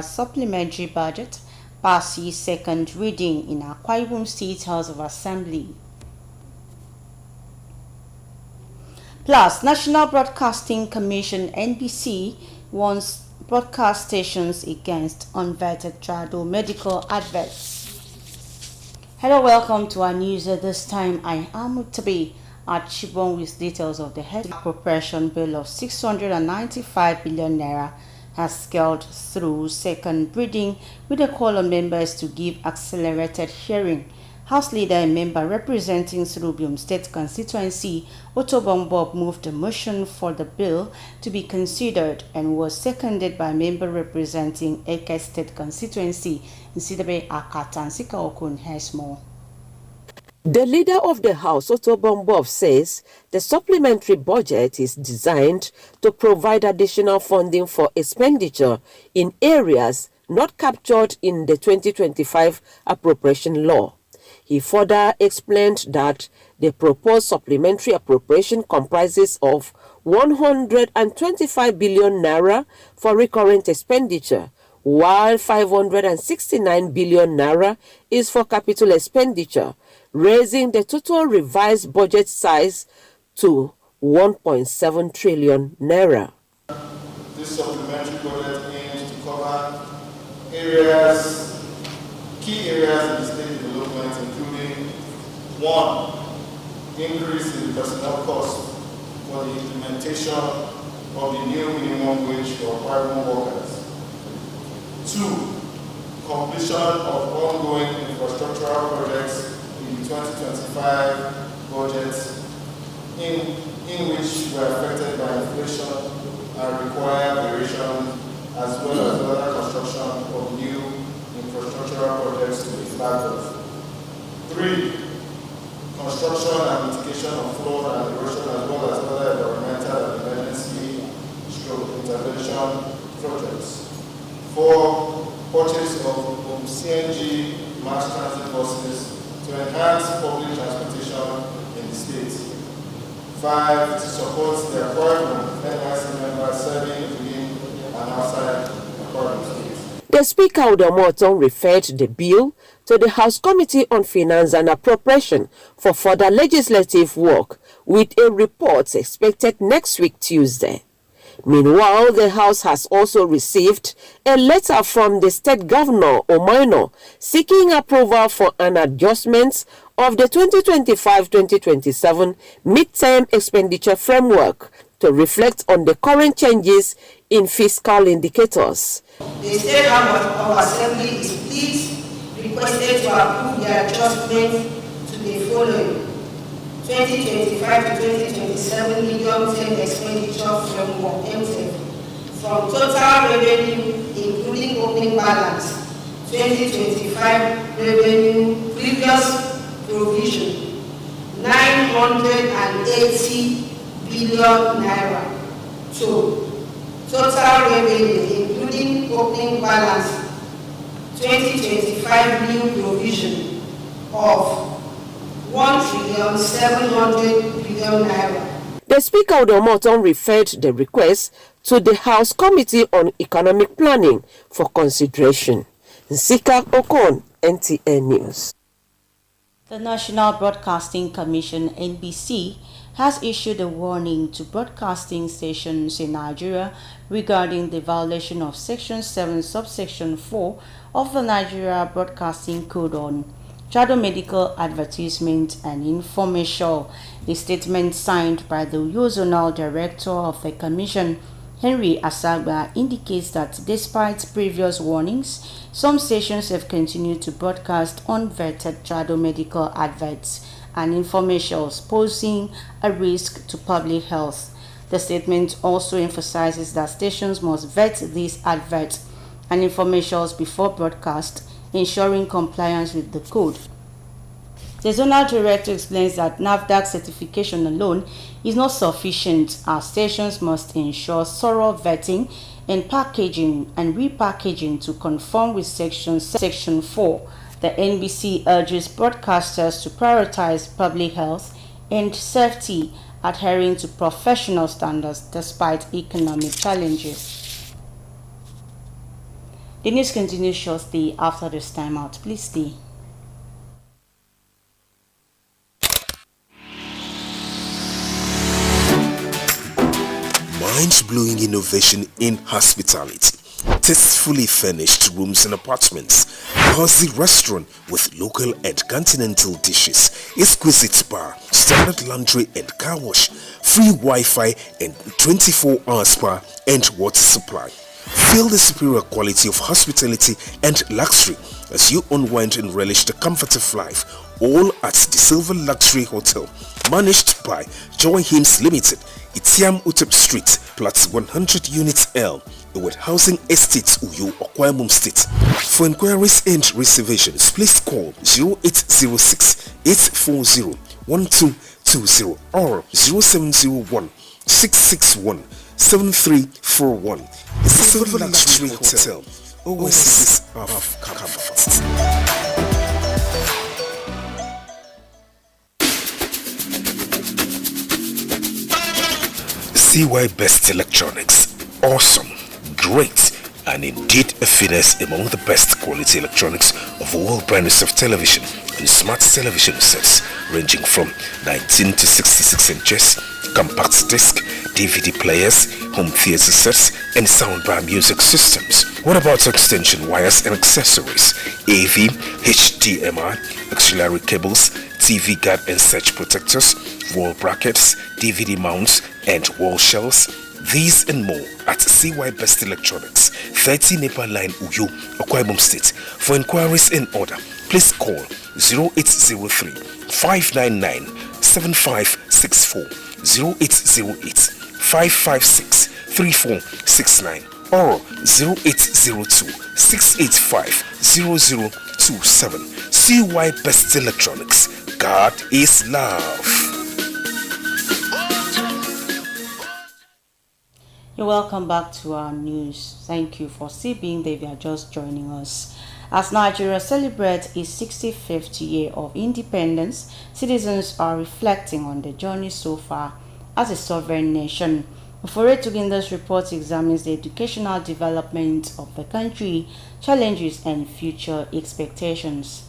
supplementary budget passes second reading in Akwa Ibom State House of Assembly. Plus, National Broadcasting Commission (NBC) warns broadcast stations against unvetted Trado medical adverts. Hello, welcome to our news at this time. I am Mutabi at Chibon with details of the head appropriation bill of 695 billion naira has scaled through second reading with a call on members to give accelerated hearing. House Leader and member representing Surubium State constituency, Otobong Bob, moved a motion for the bill to be considered and was seconded by member representing Eke State constituency, Nsidabe Akatan Sika Okun has more. The leader of the House, Otobong Bob, says the supplementary budget is designed to provide additional funding for expenditure in areas not captured in the 2025 appropriation law. He further explained that the proposed supplementary appropriation comprises of 125 billion naira for recurrent expenditure, while 569 billion naira is for capital expenditure, raising the total revised budget size to 1.7 trillion naira. This supplementary budget aims to cover key areas in the state development, including 1. Increase in personnel costs for the implementation of the new minimum wage for private workers. 2. Completion of ongoing infrastructural projects in the 2025 budget in which were affected by inflation and require variation, as well as other construction of new infrastructural projects to be flagged off. 3. Construction and mitigation of flood and erosion, as well as other environmental and emergency intervention projects. 4. Purchase of CNG mass transit buses to enhance public transportation in the state. 5. To support the Akwa Ibom NYSC members serving within and outside Akwa Ibom State. The Speaker Udomoton referred the bill to the House Committee on Finance and Appropriation for further legislative work, with a report expected next week Tuesday. Meanwhile, the House has also received a letter from the State Governor, Omaino, seeking approval for an adjustment of the 2025-2027 midterm expenditure framework to reflect on the current changes in fiscal indicators. The State House of Assembly is pleased requested to approve the adjustment to the following 2025 to 2027 medium-term expenditure framework (MTEF) from total revenue, including opening balance, 2025 revenue previous provision, 980 billion naira, to total revenue, including opening balance, 2025 new provision of 1,700 billion naira. The Speaker Udomoton referred the request to the House Committee on Economic Planning for consideration. Nsika Okon, NTN News. The National Broadcasting Commission (NBC) has issued a warning to broadcasting stations in Nigeria regarding the violation of Section 7, Subsection 4 of the Nigeria Broadcasting Code on Trado medical advertisement and information. A statement signed by the Zonal Director of the Commission, Henry Asagba, indicates that despite previous warnings, some stations have continued to broadcast unvetted Trado medical adverts and informations, posing a risk to public health. The statement also emphasizes that stations must vet these adverts and informations before broadcast, ensuring compliance with the code. The Zonal Director explains that NAFDAC certification alone is not sufficient, as stations must ensure thorough vetting and packaging and repackaging to conform with Section 4. The NBC urges broadcasters to prioritize public health and safety, adhering to professional standards despite economic challenges. The news continues shortly after this timeout. Please stay. Mind-blowing innovation in hospitality. Tastefully furnished rooms and apartments, cozy restaurant with local and continental dishes, exquisite bar, standard laundry and car wash, free Wi-Fi and 24-hour spa and water supply. Feel the superior quality of hospitality and luxury as you unwind and relish the comfort of life, all at the Silver Luxury Hotel, managed by Joy Hymns Limited, Itiam Utep Street, Plot 100 Units L, with Housing Estates, Uyo, Okwamum State. For inquiries and reservations, please call 0806 840 1220 or 0701 661 7341. The Silver Luxury Hotel, oasis of comfort. CY Best Electronics. Awesome, great, and indeed a finesse among the best quality electronics of all brands of television and smart television sets ranging from 19 to 66 inches, compact disc, DVD players, home theater sets, and soundbar music systems. What about extension wires and accessories? AV, HDMI, auxiliary cables, TV guard and surge protectors, wall brackets, DVD mounts, and wall shelves. These and more at CY Best Electronics, 30 Nepal Line, Uyo, Okwamum State. For inquiries and order, please call 0803 599 7564, 0808 556 3469, or 0802 685 0027. CY Best Electronics. God is love. You're welcome back to our news. Thank you for still being there if you are just joining us. As Nigeria celebrates its 65th year of independence, citizens are reflecting on the journey so far as a sovereign nation. Ofore Tuginda's report examines the educational development of the country, challenges and future expectations.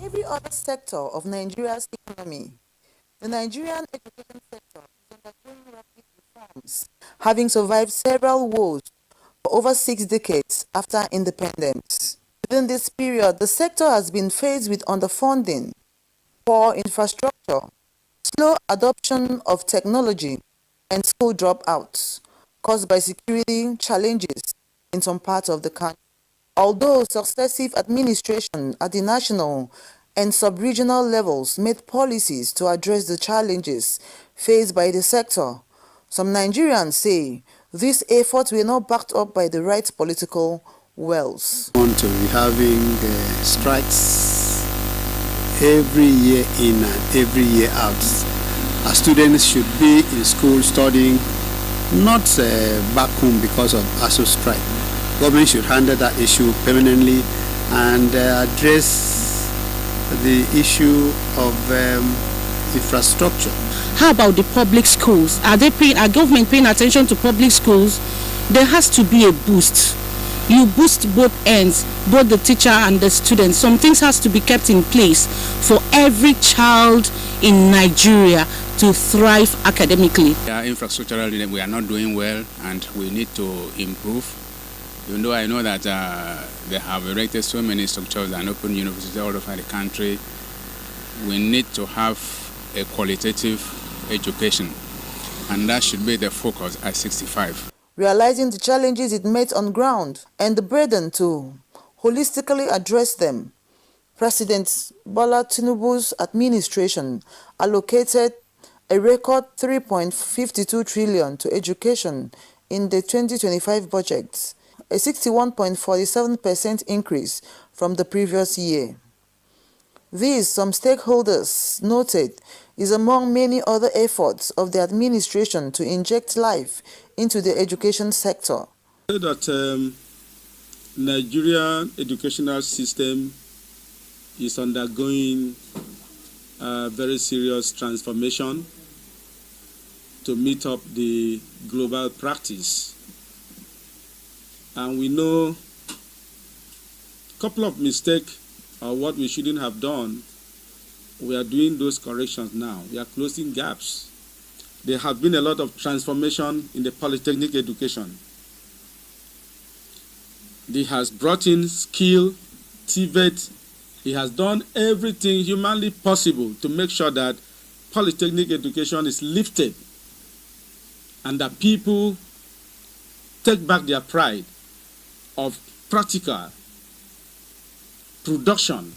Every other sector of Nigeria's economy, the Nigerian education sector is undergoing rapid reforms, having survived several wars for over 6 decades after independence. Within this period, the sector has been faced with underfunding, poor infrastructure, slow adoption of technology, and school dropouts caused by security challenges in some parts of the country. Although successive administration at the national and sub-regional levels made policies to address the challenges faced by the sector, some Nigerians say these efforts were not backed up by the right political wills. We want to be having strikes every year in and every year out. Our students should be in school studying, not back home because of ASU strike. Government should handle that issue permanently and address the issue of infrastructure. How about the public schools? Are government paying attention to public schools? There has to be a boost. You boost both ends, both the teacher and the student. Some things has to be kept in place for every child in Nigeria to thrive academically. Infrastructurally, we are not doing well and we need to improve. Even though I know that they have erected so many structures and open universities all over the country, we need to have a qualitative education, and that should be the focus at 65. Realizing the challenges it met on ground and the burden to holistically address them, President Bola Tinubu's administration allocated a record 3.52 trillion to education in the 2025 budget, a 61.47% increase from the previous year. This, some stakeholders noted, is among many other efforts of the administration to inject life into the education sector. That Nigerian educational system is undergoing a very serious transformation to meet up the global practice. and we know a couple of mistakes or what we shouldn't have done. We are doing those corrections now. We are closing gaps. There have been a lot of transformation in the polytechnic education. He has brought in skill, TVET. He has done everything humanly possible to make sure that polytechnic education is lifted and that people take back their pride of practical production.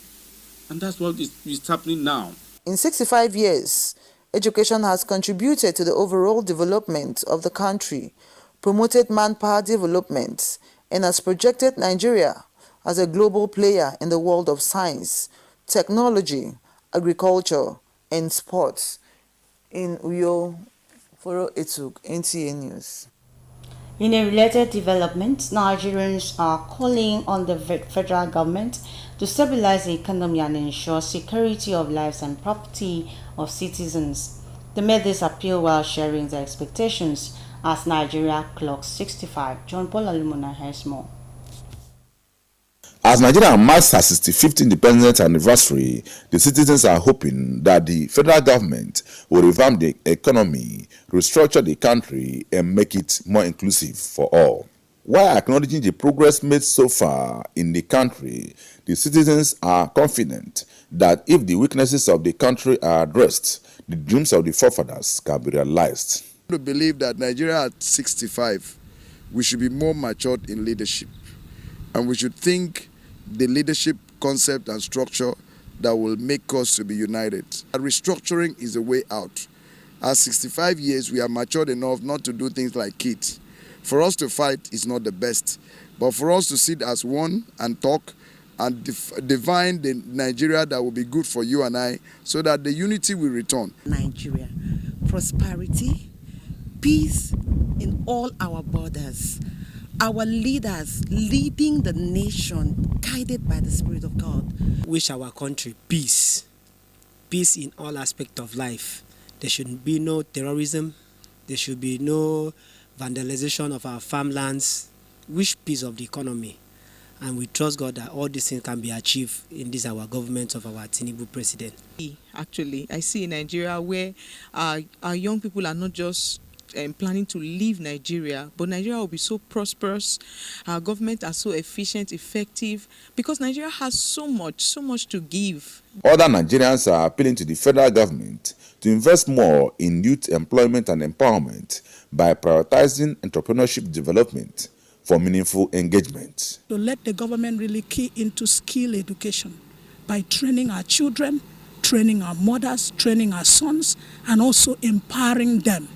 And that's what is happening now. In 65 years, education has contributed to the overall development of the country, promoted manpower development, and has projected Nigeria as a global player in the world of science, technology, agriculture, and sports. In Uyo, Foro Etuk, NTA News. In a related development, Nigerians are calling on the federal government to stabilize the economy and ensure security of lives and property of citizens. They made this appeal while sharing their expectations as Nigeria clocks 65. John Paul Alumona has more. As Nigeria marks her 65th independence anniversary, the citizens are hoping that the federal government will revamp the economy, restructure the country, and make it more inclusive for all. While acknowledging the progress made so far in the country, the citizens are confident that if the weaknesses of the country are addressed, the dreams of the forefathers can be realized. I believe that Nigeria at 65, we should be more matured in leadership, and we should think the leadership concept and structure that will make us to be united. Restructuring is a way out. At 65 years, we are matured enough not to do things like kids. For us to fight is not the best, but for us to sit as one and talk and define the Nigeria that will be good for you and I, so that the unity will return. Nigeria, prosperity, peace in all our borders. Our leaders leading the nation, guided by the Spirit of God. Wish our country peace. Peace in all aspects of life. There should be no terrorism. There should be no vandalization of our farmlands. Wish peace of the economy. And we trust God that all these things can be achieved in this our government of our Tinubu president. Actually, I see in Nigeria where our young people are not just planning to leave Nigeria, but Nigeria will be so prosperous. Our government are so efficient, effective, because Nigeria has so much to give. Other Nigerians are appealing to the federal government to invest more in youth employment and empowerment by prioritizing entrepreneurship development for meaningful engagement. To let the government really key into skill education by training our children, training our mothers, training our sons, and also empowering them.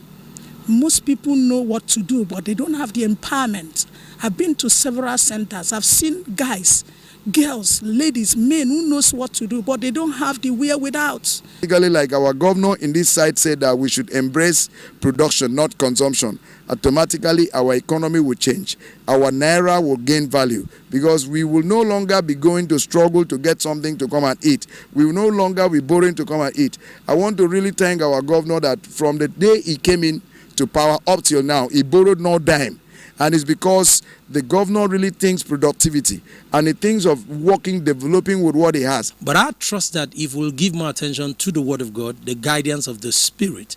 Most people know what to do, but they don't have the empowerment. I've been to several centers. I've seen guys, girls, ladies, men who knows what to do, but they don't have the wherewithal. Like our governor in this side said that we should embrace production, not consumption. Automatically, our economy will change. Our naira will gain value because we will no longer be going to struggle to get something to come and eat. We will no longer be borrowing to come and eat. I want to really thank our governor that from the day he came in to power up till now, he borrowed no dime. And it's because the governor really thinks productivity and he thinks of working, developing with what he has. But I trust that if we'll give more attention to the Word of God, the guidance of the Spirit,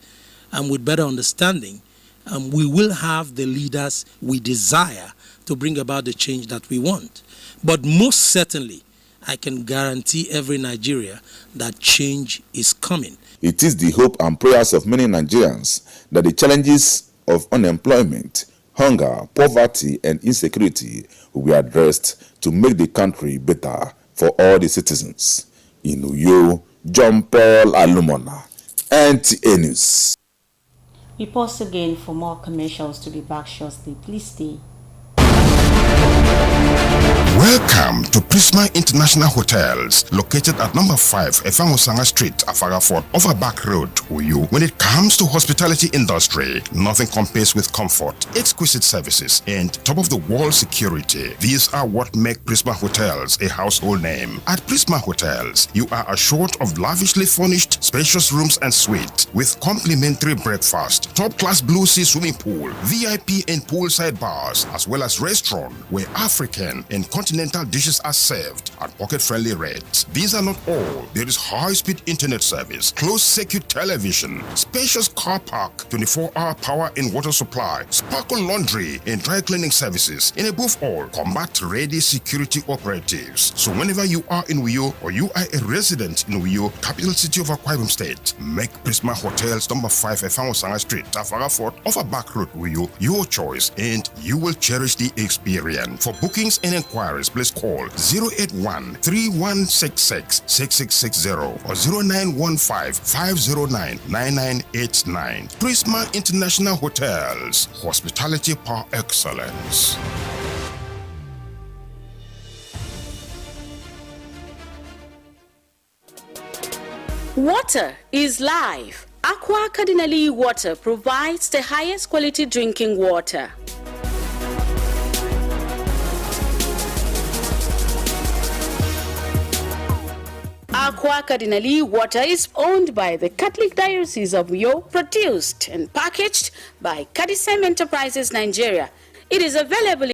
and with better understanding, we will have the leaders we desire to bring about the change that we want. But most certainly, I can guarantee every Nigerian that change is coming. It is the hope and prayers of many Nigerians that the challenges of unemployment, hunger, poverty, and insecurity will be addressed to make the country better for all the citizens. In Uyo, John Paul Alumona, NTA News. We pause again for more commercials to be back shortly. Please stay. Welcome to Prisma International Hotels, located at number 5 Efangosanga Street, Afagafort, Overback Road, Uyu. When it comes to hospitality industry, nothing compares with comfort, exquisite services, and top-of-the-wall security. These are what make Prisma Hotels a household name. At Prisma Hotels, you are assured of lavishly furnished, spacious rooms and suites with complimentary breakfast, top-class Blue Sea swimming pool, VIP and poolside bars, as well as restaurant where African and continental dishes are served at pocket-friendly rates. These are not all. There is high-speed internet service, closed-circuit television, spacious car park, 24-hour power and water supply, sparkle laundry and dry cleaning services, and above all, combat-ready security operatives. So whenever you are in Uyo or you are a resident in Uyo, capital city of Akwa Ibom State, make Prisma Hotels number 5 Efangosanga Street, Afagafort, Overback Road, Uyo, your choice, and you will cherish the experience. For bookings and inquiries, please call 081-3166-6660 or 0915-509-9989. Prisma International Hotels, hospitality par excellence. Water is life. Aqua Cardinali Water provides the highest quality drinking water. Aqua Cardinali Water is owned by the Catholic Diocese of Uyo, produced and packaged by Cadisem Enterprises Nigeria. It is available